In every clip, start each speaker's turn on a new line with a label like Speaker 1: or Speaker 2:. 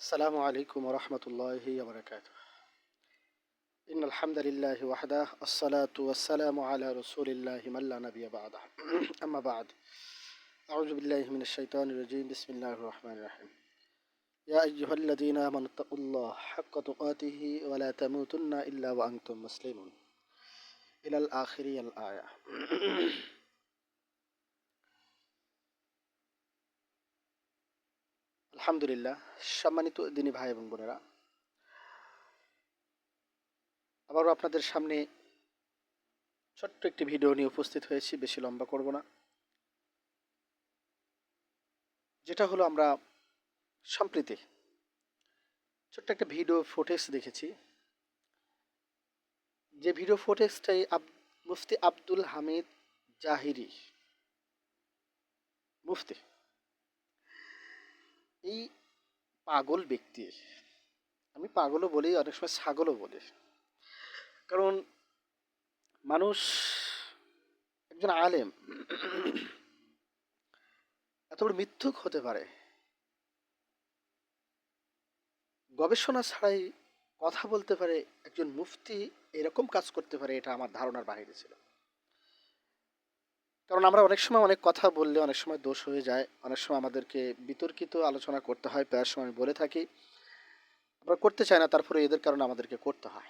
Speaker 1: السلام عليكم ورحمة الله وبركاته. إن الحمد لله وحده الصلاة والسلام على رسول الله من لا نبي بعده. أما بعد، أعوذ بالله من الشيطان الرجيم. بسم الله الرحمن الرحيم. يا أيها الذين آمنوا اتقوا الله حق تقاته ولا تموتن إلا وأنتم مسلمون إلى الآخر الآية. আলহামদুলিল্লাহ, সম্মানিত দিনী ভাই এবং বোনেরা, আবারও আপনাদের সামনে ছোট্ট একটি ভিডিও নিয়ে উপস্থিত হয়েছি। বেশি লম্বা করব না। যেটা হলো, আমরা সম্প্রতি ছোট্ট একটা ভিডিও ফুটেজ দেখেছি। যে ভিডিও ফুটেজটাই মুফতি আব্দুল হামিদ জাহিরি মুফতি, এই পাগল ব্যক্তি, আমি পাগলও বলি, অনেক সময় ছাগলও বলি, কারণ মানুষ, একজন আলেম এত বড় মিথ্যুক হতে পারে, গবেষণা ছাড়াই কথা বলতে পারে, একজন মুফতি এরকম কাজ করতে পারে, এটা আমার ধারণার বাইরে ছিল। কারণ আমরা অনেক সময় অনেক কথা বললে অনেক সময় দোষ হয়ে যায়, অনেক সময় আমাদেরকে বিতর্কিত আলোচনা করতে হয়। প্রায় সময় আমি বলে থাকি, আমরা করতে চাই না, তারপরে এদের কারণে আমাদেরকে করতে হয়।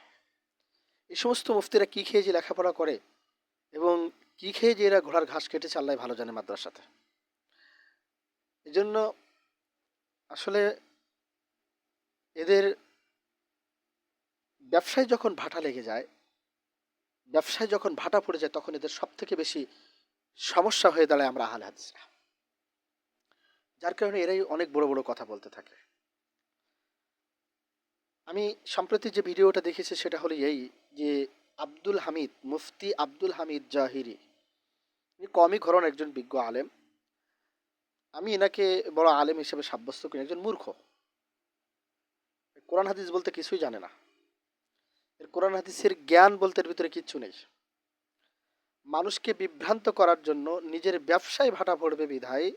Speaker 1: এই সমস্ত মুফতিরা কি খেয়ে যে লেখাপড়া করে এবং কি খেয়ে যে এরা ঘোড়ার ঘাস কেটেছে আল্লাহ ভালো জানে মাদ্রাসাতে। এই জন্য আসলে এদের ব্যবসায় যখন ভাটা লেগে যায়, ব্যবসায় যখন ভাটা পড়ে যায়, তখন এদের সব থেকে বেশি সমস্যা হয়ে দাঁড়ায় আমরা আহলে হাদিসরা। যার কারণে এরাই অনেক বড় বড় কথা বলতে থাকে। আমি সম্প্রতি যে ভিডিওটা দেখেছি সেটা হলো এই, যে আব্দুল হামিদ, মুফতি আব্দুল হামিদ জাহিরি, কমই ঘরন একজন বিজ্ঞ আলেম। আমি এনাকে বড় আলেম হিসেবে সাব্যস্ত করি। একজন মূর্খ, কোরআন হাদিস বলতে কিছুই জানে না। এর কোরআন হাদিসের জ্ঞান বলতে এর ভিতরে কিচ্ছু নেই। মানুষকে বিভ্রান্ত করার জন্য নিজের ব্যবসায় ভাটা পড়বে বিধায়,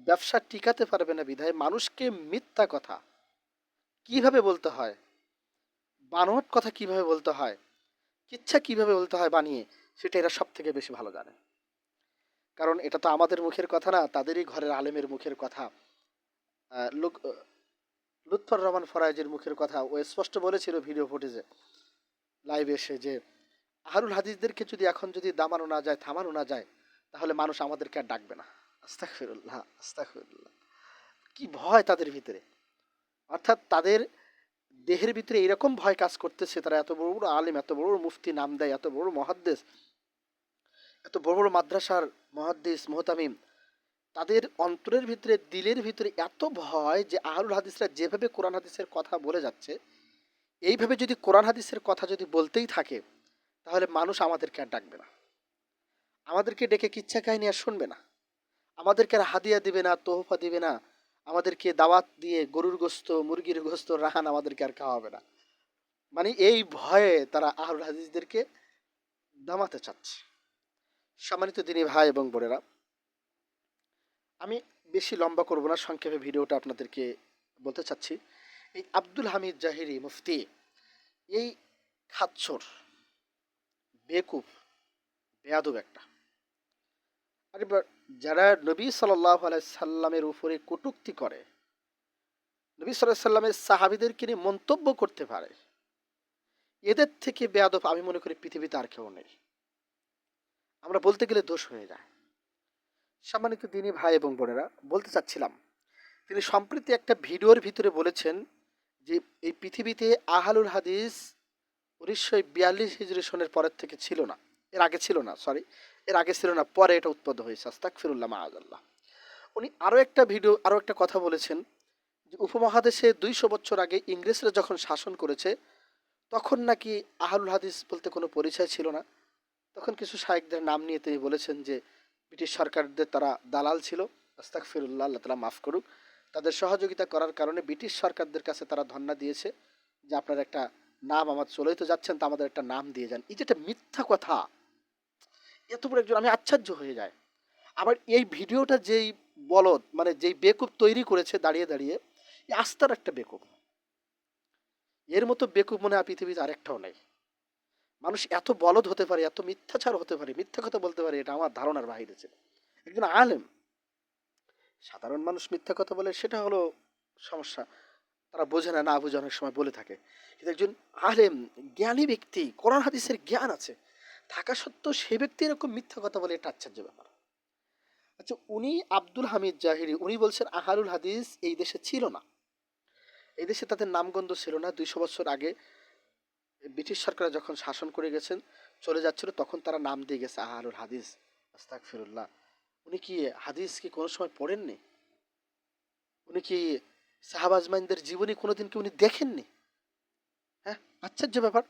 Speaker 1: ব্যবসা টিকাতে পারবে না বিধায়, মানুষকে মিথ্যা কথা কিভাবে বলতে হয়, বানোয়াট কথা কিভাবে বলতে হয়, কিচ্ছা কিভাবে বলতে হয় বানিয়ে, সেটা এরা সব থেকে বেশি ভালো জানে। কারণ এটা তো আমাদের মুখের কথা না, তাদেরই ঘরের আলেমের মুখের কথা। লুৎফর রহমান ফরায়েজের মুখের কথা ও স্পষ্ট বলেছিল ভিডিও ফুটেজে, লাইভ এসে, যে আহলুল হাদিসদেরকে যদি এখন যদি দামানো না যায়, থামানো না যায়, তাহলে মানুষ আমাদেরকে আর ডাকবে না। আস্তাগফিরুল্লাহ, আস্তাগফিরুল্লাহ। কি ভয় তাদের ভিতরে! অর্থাৎ তাদের দেহের ভিতরে এরকম ভয় কাজ করতেছে, তারা এত বড় বড় আলেম, এত বড় বড় মুফতি নাম দেয়, এত বড় মহাদ্দেশ, এত বড় বড় মাদ্রাসার মহাদ্দেশ মোহতামিম, তাদের অন্তরের ভিতরে, দিলের ভিতরে এত ভয় যে আহলুল হাদিসরা যেভাবে কোরআন হাদিসের কথা বলে যাচ্ছে, এইভাবে যদি কোরআন হাদিসের কথা যদি বলতেই থাকে, তাহলে মানুষ আমাদেরকে আর ডাকবে না, আমাদেরকে ডেকে কিচ্ছা কাহিনী আর শুনবে না, আমাদেরকে আর হাদিয়া দিবে না, তোহফা দিবে না, আমাদেরকে দাওয়াত দিয়ে গরুর গোস্ত, মুরগির গোস্ত, রাহান আমাদেরকে আর খাওয়াবে না। মানে এই ভয়ে তারা আহলুল হাদিসদেরকে দামাতে চাচ্ছে। সম্মানিত দিনী ভাই এবং বোনেরা, আমি বেশি লম্বা করব না, সংক্ষেপে ভিডিওটা আপনাদেরকে বলতে চাচ্ছি। এই আব্দুল হামিদ জাহিরি মুফতি, এই খাচ্ছর, বেকুব, বেয়াদব একটা। আরে যারা নবী সাল্লাল্লাহু আলাইহি সাল্লামের উপরে কটূক্তি করে, নবী সাল্লাল্লাহু আলাইহি সাল্লামের সাহাবীদেরকে নিয়ে মন্তব্য করতে পারে, এদের থেকে বেয়াদব আমি মনে করি পৃথিবীতে আর কেউ নেই। আমরা বলতে গেলে দোষ হয়ে যায়। সম্মানিত দিনী ভাই এবং বোনেরা, বলতে চাচ্ছিলাম, তিনি সম্প্রতি একটা ভিডিওর ভিতরে বলেছেন যে এই পৃথিবীতে আহলুল হাদিস 1942 হিজরি সনের পরের থেকে ছিল না, এর আগে ছিল না, সরি, এর আগে ছিল না, পরে এটা উৎপন্ন হয়েছে। আস্তাগফিরুল্লাহ, মাআযাল্লাহ। উনি আরও একটা কথা বলেছেন যে উপমহাদেশে 200 বছর আগে ইংরেজরা যখন শাসন করেছে, তখন নাকি আহলুল হাদিস বলতে কোনো পরিচয় ছিল না। তখন কিছু শায়েখদের নাম নিয়ে তিনি বলেছেন যে ব্রিটিশ সরকারদের তারা দালাল ছিল। আস্তাগফিরুল্লাহ, আল্লাহ তাআলা মাফ করুক। তাদের সহযোগিতা করার কারণে ব্রিটিশ সরকারদের কাছে তারা ধন্না দিয়েছে যে আপনার একটা নাম, আমার চলেই তো যাচ্ছেন, তা আমাদের একটা নাম দিয়ে যান। এই যে একটা মিথ্যা কথা, এত বড় একজন, আমি আশ্চর্য হয়ে যায়। আবার এই ভিডিওটা যেই বলদ, মানে যেই বেকুব তৈরি করেছে দাঁড়িয়ে দাঁড়িয়ে, এই আস্থার একটা বেকুব। এর মতো বেকুব মনে হয় পৃথিবীতে আরেকটাও নেই। মানুষ এত বলদ হতে পারে, এত মিথ্যাচার হতে পারে, মিথ্যা কথা বলতে পারে, এটা আমার ধারণার বাহিরে ছিল। একজন আলেম, সাধারণ মানুষ মিথ্যা কথা বলে সেটা হলো সমস্যা, তারা বোঝে না, না বুঝে অনেক সময় বলে থাকে। কিন্তু একজন আলেম, জ্ঞানী ব্যক্তি, কোরআন হাদিসের জ্ঞান আছে থাকা সত্ত্বেও সেই ব্যক্তি এরকম মিথ্যা কথা বলে, এটা আশ্চর্য ব্যাপার। আচ্ছা, উনি আব্দুল হামিদ জাহিরি, উনি বলছেন আহারুল হাদিস এই দেশে ছিল না, এই দেশে তাদের নামগন্ধ ছিল না। 200 বছর আগে ব্রিটিশ সরকার যখন শাসন করে গেছেন, চলে যাচ্ছিল, তখন তারা নাম দিয়ে গেছে আহারুল হাদিস। আস্তাগফিরুল্লাহ। উনি কি হাদিস কি কোনো সময় পড়েননি? উনি কি সাহাবা আজমাইনদের জীবনী কোনোদিন কি উনি দেখেননি? হ্যাঁ, আশ্চর্য ব্যাপার।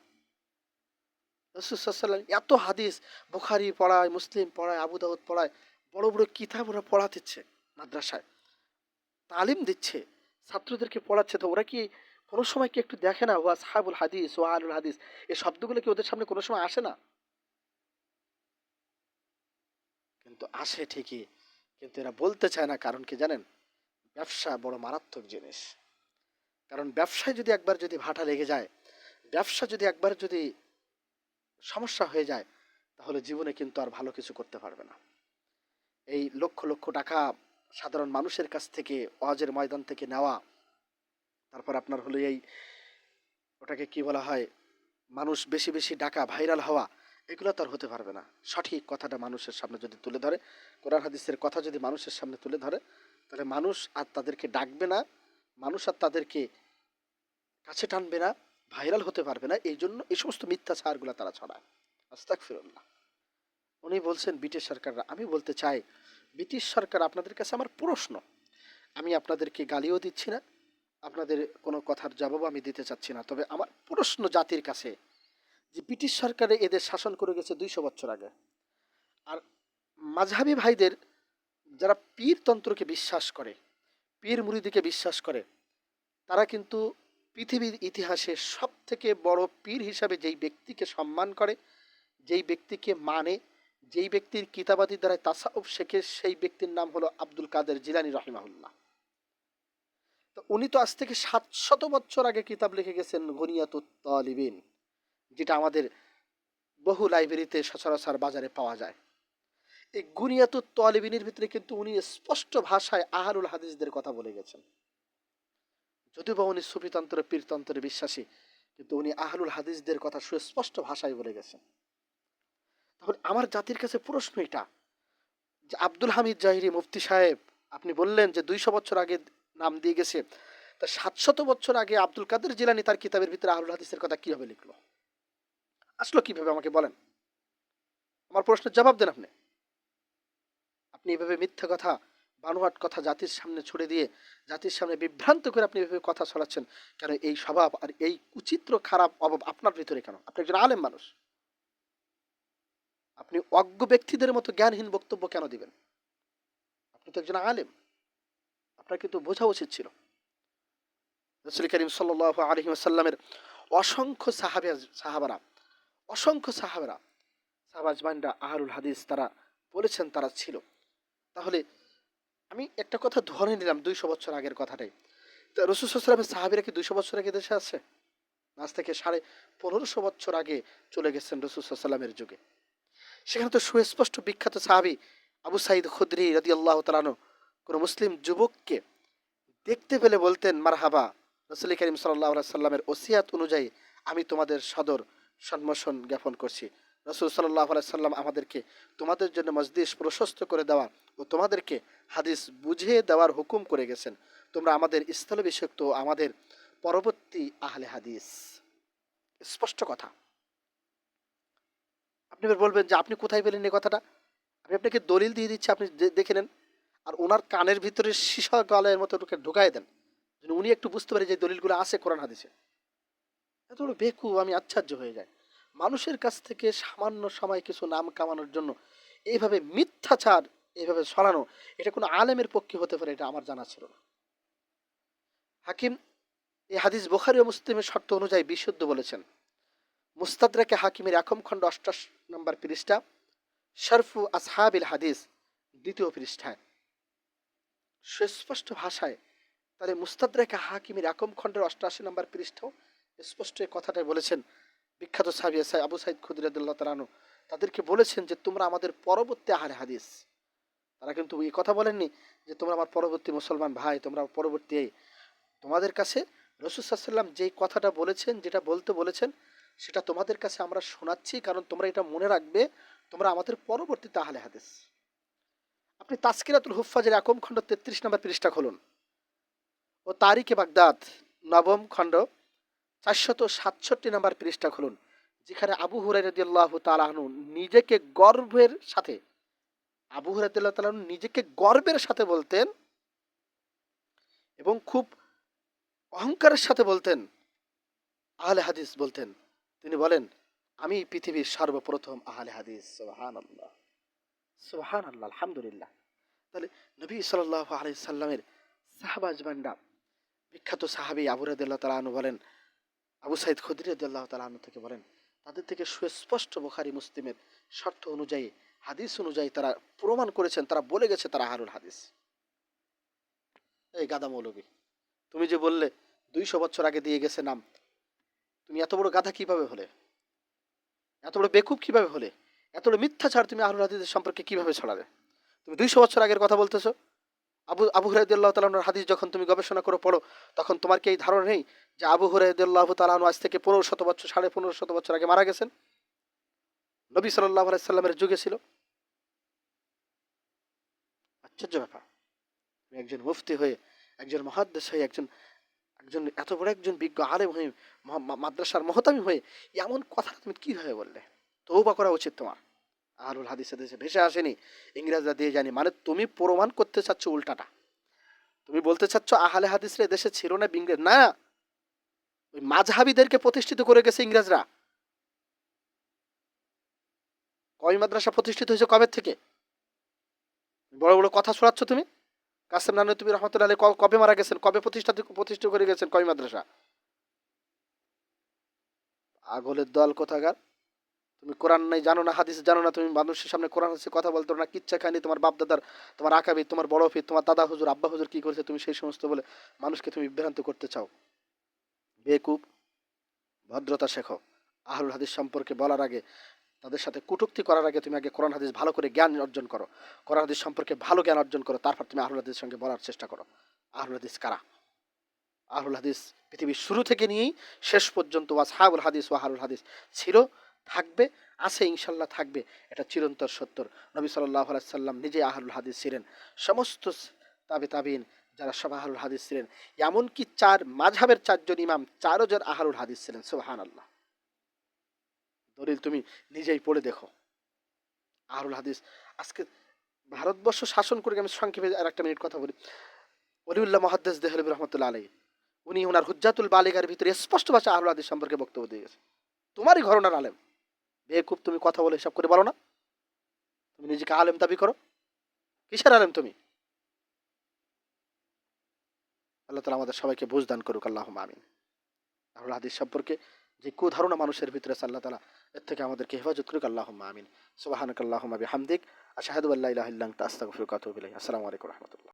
Speaker 1: রাসূল সাল্লাল্লাহু আলাইহি ওয়াসাল্লাম এত হাদিস, বুখারী পড়ায়, মুসলিম পড়ায়, আবু দাউদ পড়ায়, বড় বড় কিতাব ওরা পড়াতেছে মাদ্রাসায়, তালিম দিচ্ছে, ছাত্রদেরকে পড়াচ্ছে। তো ওরা কি কোনো সময় কি একটু দেখে না ওয়া আসহাবুল হাদিস, ওয়া আহলুল হাদিস, এই শব্দগুলো কি ওদের সামনে কোনো সময় আসে না? কিন্তু আসে ঠিকই, কিন্তু এরা বলতে চায় না। কারণ কি জানেন? ব্যবসা বড় মারাত্মক জিনিস। কারণ ব্যবসায় যদি একবার যদি ভাটা লেগে যায়, ব্যবসা যদি একবার যদি সমস্যা হয়ে যায়, তাহলে জীবনে কিন্তু আর ভালো কিছু করতে পারবে না। এই লক্ষ লক্ষ টাকা সাধারণ মানুষের কাছ থেকে ওয়াজের ময়দান থেকে নেওয়া, তারপর আপনার হলো এই ওটাকে কি বলা হয়, মানুষ বেশি বেশি ডাকা, ভাইরাল হওয়া, এগুলো তো আর হতে পারবে না। সঠিক কথাটা মানুষের সামনে যদি তুলে ধরে, কোরআন হাদিসের কথা যদি মানুষের সামনে তুলে ধরে, তাহলে মানুষ আর তাদেরকে ডাকবে না, মানুষ আর তাদেরকে কাছে টানবে না, ভাইরাল হতে পারবে না। এই জন্য এই সমস্ত মিথ্যাচারগুলো তারা ছড়ায়। আস্তাগফিরুল্লাহ। উনি বলছেন ব্রিটিশ সরকাররা, আমি বলতে চাই ব্রিটিশ সরকার, আপনাদের কাছে আমার প্রশ্ন, আমি আপনাদেরকে গালিও দিচ্ছি না, আপনাদের কোনো কথার জবাবও আমি দিতে চাচ্ছি না, তবে আমার প্রশ্ন জাতির কাছে, যে ব্রিটিশ সরকারে এদের শাসন করে গেছে 200 বছর আগে, আর মাঝহাবি ভাইদের যারা পীরতন্ত্রকে বিশ্বাস করে, পীর মুরিদিকে বিশ্বাস করে, তারা কিন্তু পৃথিবীর ইতিহাসে সব থেকে বড় পীর হিসাবে যেই ব্যক্তিকে সম্মান করে, যেই ব্যক্তিকে মানে, যেই ব্যক্তির কিতাবাদি দ্বারা তাসাউফ শেখে, সেই ব্যক্তির নাম হলো আব্দুল কাদের জিলানী রাহিমাহুল্লাহ। তো উনি তো আজ থেকে 700 বছর আগে কিতাব লিখে গেছেন গনিয়াতুত তালিবিন, যেটা আমাদের বহু লাইব্রেরিতে সচরাচর বাজারে পাওয়া যায়। এই গুনিয়াতুত তালিবিনের ভিতরে কিন্তু উনি স্পষ্ট ভাষায় আহলুল হাদিসদের কথা বলে গেছেন। যদিও বা উনি সুফিতন্ত্র পীরতন্ত্রে বিশ্বাসী, কিন্তু উনি আহলুল হাদিসদের কথা সুস্পষ্ট ভাষায় বলে গেছেন। তাহলে আমার জাতির কাছে প্রশ্ন এটা, যে আব্দুল হামিদ জাহিরি মুফতি সাহেব, আপনি বললেন যে 200 বছর আগে নাম দিয়ে গেছে, তা 700 বছর আগে আব্দুল কাদের জিলানী তার কিতাবের ভিতরে আহলুল হাদিসের কথা কিভাবে লিখলো? আসলো কিভাবে আমাকে বলেন? আমার প্রশ্নের জবাব দেন আপনি। আপনি এভাবে মিথ্যা কথা, বানোয়াট কথা জাতির সামনে ছুড়ে দিয়ে, জাতির সামনে বিভ্রান্ত করে আপনি এভাবে কথা ছড়াচ্ছেন কেন? এই স্বভাব আর এই কুচিত্র খারাপ অভাব আপনার ভিতরে কেন? আপনি একজন আলেম মানুষ, আপনি অজ্ঞ ব্যক্তিদের মতো জ্ঞানহীন বক্তব্য কেন দিবেন? আপনি তো একজন আলেম, আপনার কিন্তু বোঝা উচিত ছিল। রাসূল করিম সাল্লাল্লাহু আলাইহি ওয়াসাল্লামের অসংখ্য সাহাবারা, অসংখ্য সাহাবা আজমাইনরা আহলুল হাদিস, তারা বলেছেন তারা ছিল। তাহলে আমি একটা কথা ধরে নিলাম 200 বছর আগের কথাটাই, তা রাসূল সাল্লাল্লাহু আলাইহি ওয়াসাল্লামের সাহাবীরা কি 200 বছর আগে দেশে আছে? আজ থেকে 1550 বছর আগে চলে গেছেন রাসূল সাল্লাল্লাহু আলাইহি ওয়াসাল্লামের যুগে। সেখানে তো সুস্পষ্ট বিখ্যাত সাহাবী আবু সাঈদ খুদরি রাদিয়াল্লাহু তাআলা আনহু কোন মুসলিম যুবককে দেখতে পেলে বলতেন, মারহাবা, রাসূল করিম সাল্লাল্লাহু আলাইহি সাল্লামের ওসিয়াত অনুযায়ী আমি তোমাদের সদর সম্ভাষণ জ্ঞাপন করছি। রাসূল সাল্লাল্লাহু আলাইহি সাল্লাম আমাদেরকে তোমাদের জন্য মজলিস প্রশস্ত করে দেওয়া ও তোমাদেরকে হাদিস বুঝিয়ে দেওয়ার হুকুম করে গেছেন। তোমরা আমাদের স্থলাভিষিক্ত, আমাদের পরবর্তী আহলে হাদিস। স্পষ্ট কথা। আপনি এবার বলবেন যে আপনি কোথায় পেলেন এই কথাটা? আমি আপনাকে দলিল দিয়ে দিচ্ছি, আপনি দেখে নেন। আর ওনার কানের ভিতরে সীসা গলার মতো ঢুকাই দেন, যেন উনি একটু বুঝতে পারে যে দলিলগুলো আছে কোরআন হাদিসে। এত বড় বেকু, আমি আশ্চর্য হয়ে যাই। মানুষের কাছ থেকে সামান্য সময় কিছু নাম কামানোর জন্য এইভাবে মিথ্যাচার, এইভাবে ছড়ানো, এটা কোনো আলেমের পক্ষে হতে পারে, এটা আমার জানা ছিল না। হাকিম এই হাদিস বুখারী ও মুসলিমের শর্ত অনুযায়ী বিশুদ্ধ বলেছেন। মুস্তাদরাকে হাকিমের 1ম খণ্ড 88 নম্বর পৃষ্ঠা, শরফু আসহাবিল হাদিস 2য় পৃষ্ঠায় সুস্পষ্ট ভাষায় তাহলে মুস্তাদরাক হাকিমের একম খণ্ডের 88 নম্বর পৃষ্ঠাও স্পষ্ট এই কথাটাই বলেছেন। বিখ্যাত সাহাবী আবু সাঈদ খুদরী রাদিয়াল্লাহু তাআলা আনহু তাদেরকে বলেছেন যে তোমরা আমাদের পরবর্তী আহলে হাদিস। তারা কিন্তু এই কথা বলেননি যে তোমরা আমার পরবর্তী মুসলমান ভাই, তোমরা পরবর্তী। তোমাদের কাছে রাসূল সাল্লাল্লাহু আলাইহি ওয়াসাল্লাম যেই কথাটা বলেছেন, যেটা বলতে বলেছেন, সেটা তোমাদের কাছে আমরা শোনাচ্ছি, কারণ তোমরা এটা মনে রাখবে তোমরা আমাদের পরবর্তীতে আহলে হাদিস। আপনি তাজকিরাতুল হুফফাজের একম খণ্ড 33 নম্বর পৃষ্ঠা খুলুন ও তারিখে বাগদাদ নবম খণ্ড 467 নম্বর পৃষ্ঠা খুলুন, যেখানে আবু হুরায়রা রাদিয়াল্লাহু তাআলা আনহু নিজেকে গর্বের সাথে, আবু হুরায়রা রাদিয়াল্লাহু তাআলা আনহু নিজেকে গর্বের সাথে বলতেন এবং খুব অহংকারের সাথে বলতেন, আহলে হাদিস বলতেন। তিনি বলেন, আমি পৃথিবীর সর্বপ্রথম আহলে হাদিস। সুবহানাল্লাহ, সুবহানাল্লাহ, আলহামদুলিল্লাহ। তাহলে নবী সাল্লাল্লাহু আলাইহি সাল্লামের সাহাবা আজমানরা, বিখ্যাত সাহাবী আবু রাদিয়াল্লাহু তাআলা আনহু বলেন, আবু সাঈদ খুদরী রাদিয়াল্লাহু তাআলা আনহু থেকে বলেন, তাদের থেকে সুস্পষ্ট বুখারী মুসলিমের শর্ত অনুযায়ী, হাদিস অনুযায়ী তারা প্রমাণ করেছেন, তারা বলে গেছে তারা আহলুল হাদিস। এই গাদা মৌলবী, তুমি যে বললে 200 বছর আগে দিয়ে গেছে নাম, তুমি এত বড় গাধা কিভাবে হলে? এত বড় বেকুব কিভাবে হলে? এত বড় মিথ্যাচার তুমি আহলুল হাদিসের সম্পর্কে কিভাবে ছড়ালে? তুমি 200 বছর আগের কথা বলতেছো। আবু হুরায়রা রাদিয়াল্লাহু তাআলা আনহুর হাদিস যখন তুমি গবেষণা করে পড়ো, তখন তোমার কি এই ধারণা নেই যে আবু হুরায়রা রাদিয়াল্লাহু তাআলা আনহু আজ থেকে 1500 বছর, 1550 বছর আগে মারা গেছেন? নবী সাল্লাল্লাহু আলাইহি সাল্লামের যুগে ছিল। আশ্চর্য ব্যাপার, তুমি একজন মুফতি হয়ে, একজন মুহাদ্দিস হয়ে, একজন একজন এত বড় একজন বিজ্ঞ আলেম হয়ে, মাদ্রাসার মহতামি হয়ে এমন কথা তুমি কিভাবে বললে? তওবা করা উচিত তোমার। আহলুল হাদিসের দেশে ভেসে আসেনি, ইংরেজরা দিয়ে জানি। মানে তুমি প্রমাণ করতে চাচ্ছ উল্টাটা। তুমি বলতে চাচ্ছ আহলে হাদিসরা দেশে ছিল না, ইংরেজ না, ওই মাযহাবীদেরকে প্রতিষ্ঠিত করে গেছে ইংরেজরা। কয় মাদ্রাসা প্রতিষ্ঠিত হয়েছে কবে থেকে? বড় বড় কথা ছড়াচ্ছ তুমি। কাসেম নানতুবি রহমাতুল্লাহ আলাইহি কবে মারা গেছেন? কবে প্রতিষ্ঠিত করে গেছেন কয় মাদ্রাসা? আগলের দল কোথাকার। তুমি কোরআন নাই জানো না, হাদিস জানো না, তুমি মানুষের সামনে কোরআন হাদিসে কথা বলতো না, কিচ্ছা খায়নি তোমার বাপ দাদার, তোমার আকাবি, তোমার বড় ফির, তোমার দাদা হুজুর, আব্বা হুজুর কি করেছে, তুমি সেই সমস্ত বলে মানুষকে তুমি বিভ্রান্ত করতে চাও। বেকুব, ভদ্রতা শেখো। আহলুল হাদিস সম্পর্কে বলার আগে, তাদের সাথে কটূক্তি করার আগে তুমি আগে কোরআন হাদিস ভালো করে জ্ঞান অর্জন করো। কোরআন হাদিস সম্পর্কে ভালো জ্ঞান অর্জন করো, তারপর তুমি আহলুল হাদিসের সঙ্গে বলার চেষ্টা করো। আহলুল হাদিস কারা? আহলুল হাদিস পৃথিবীর শুরু থেকে নিয়েই শেষ পর্যন্ত আসহাবুল হাদিস ও আহলুল হাদিস ছিল, থাকবে, আছে, ইনশাল্লাহ থাকবে। এটা চিরন্তর সত্য। নবী সাল্লাল্লাহু আলাইহি সাল্লাম নিজে আহলুল হাদিস ছিলেন। সমস্ত তাবিঈন যারা সব আহলুল হাদিস ছিলেন, এমনকি মাযহাবের 4 জন ইমাম 4 জন আহলুল হাদিস ছিলেন। সুবহানাল্লাহ। দলিল তুমি নিজেই পড়ে দেখো। আহলুল হাদিস আজকে ভারতবর্ষ শাসন করে, আমি সংক্ষেপে আর একটা মিনিট কথা বলি। ওলিউল্লাহ মুহাদ্দিস দেহলভী রহমাতুল্লাহ আলাইহি, উনি ওনার হুজ্জাতুল বালিগার ভিতরে স্পষ্ট ভাষা আহলুল হাদিস সম্পর্কে বক্তব্য দিয়ে গেছে। তোমারই ঘরানার আলেম। বেকুব, তুমি কথা বলে হিসাব করে বলো না। তুমি নিজেকে আলেম দাবি করো, কিসের আলেম তুমি? আল্লাহ তাআলা আমাদের সবাইকে বুঝ দান করুক, আল্লাহুম্মা আমিন। আহলুল হাদিস সম্পর্কে যে কুধারণা মানুষের ভিতরে আছে, আল্লাহ তাআলা এর থেকে আমাদেরকে হেফাজত করুক, আল্লাহুম্মা আমিন। সুবহানাকাল্লাহুম্মা বিহামদিক, আশহাদু আল্লা ইলাহা ইল্লা আনতা, আস্তাগফিরুকা ওয়া আতুবু ইলাইক। আসসালামু আলাইকুম ওয়া রাহমাতুল্লাহ।